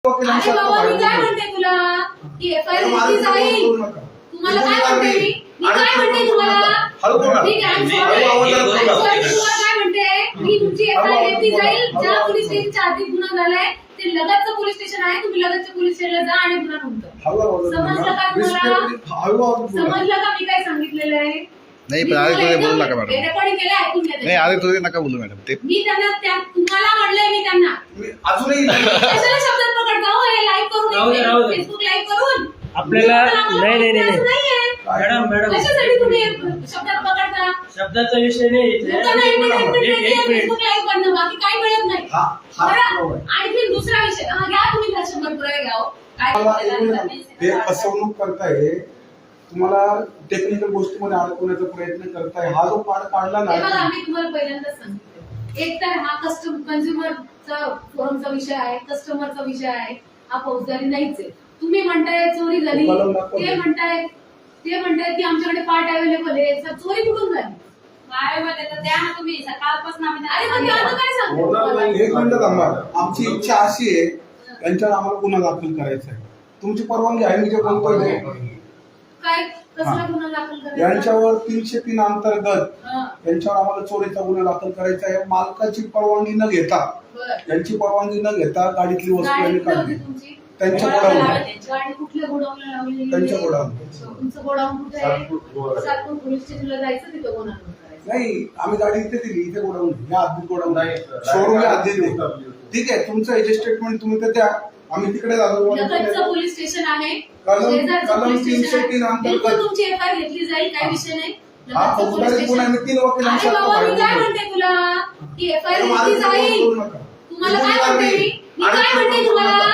अरे बाबा मी काय म्हणते तुला की एफआयआर घेतली जाईल. तुम्हाला काय म्हणते मी काय म्हणते तुम्हाला ठीक आहे तुम्हाला काय म्हणते मी तुमची एफआयआर घेतली जाईल. ज्या पोलीस स्टेशनच्या आधी गुन्हा झालाय ते लगतचं पोलीस स्टेशन आहे. तुम्ही लगतच्या पोलीस स्टेशनला जा आणि गुन्हा नोंदवा. समजलं का तुम्हाला? समजलं का मी काय सांगितलेलं आहे? नाही पण आधी तुम्ही बोलू नका मॅडम. रेकॉर्डिंग केलं ऐकून घ्या. नाही आधी तुम्ही नका बोलू मॅडम. ते मी त्यांना तुम्हाला म्हणलंय मी त्यांना अजूनही कशाला शब्दात पकडता हो? हे लाईव्ह करून फेसबुक लाईव्ह करून आपल्याला नाही मॅडम कशासाठी तुम्ही शब्दात पकडता? शब्दाचा विषय नाही. फेसबुक लाईव्ह करणं बाकी काही मिळत नाही. आणखी दुसरा विषय घ्या तुम्ही दर्शनभर पुरावे घ्या. ते फसवणूक करताय. तुम्हाला टेक्निकल गोष्टीमध्ये अडकवण्याचा प्रयत्न करताय. हा जो पाड काढला ना आम्ही तुम्हाला पहिल्यांदाच सांगितलं एक तर हा कन्झ्युमरचा फोरमचा विषय आहे. कस्टमरचा विषय आहे. हा फौजदारी नाहीच आहे. तुम्ही म्हणताय चोरी झाली ते म्हणताय की आमच्याकडे पार्ट अवेलेबल आहे. चोरी कुठून झाली? द्या ना तुम्ही सकाळपासून अरे मग आता काय सांगतो? एक मिनिट थांबा. आमची इच्छा अशी आहे यांच्यावर आम्हाला गुन्हा दाखल करायचा आहे. तुमची परवानगी आहे मी जे बोलतोय काय कसला गुन्हा दाखल करायचा? यांच्यावर 303 अंतर्गत यांच्यावर आम्हाला चोरीचा गुन्हा दाखल करायचा आहे. मालकाची परवानगी न घेता यांची परवानगी न घेता गाडीतली वस्तू यांनी काढली. त्यांच्या गोडाऊन गाडी कुठल्या गोडाऊनला लावली? त्यांच्या गोडाऊन. तुमचं गोडाऊन कुठे आहे? सातपूर पोलीस स्टेशनला जायचं तिथं गुन्हा नोंदवायचा. नाही आम्ही गाडी इथे दिली. इथे गोडाऊन या आधी गोडाऊन शोरूम आधी ठीक आहे. तुमचं एजे स्टेटमेंट तुम्ही तर द्या. आम्ही तिकडे जातो. लगतचं पोलीस स्टेशन आहे. कलम 303 अंतर्गत तुमची एफआयआर घेतली जाईल. काही विषय नाही. हा फौजदारी गुन्हा आहे. 3 वकिलांच्या अरे बाबा मी काय म्हणते तुला की एफआयआर घेतली जाईल. तुम्हाला काय म्हणते मी काय म्हणते तुम्हाला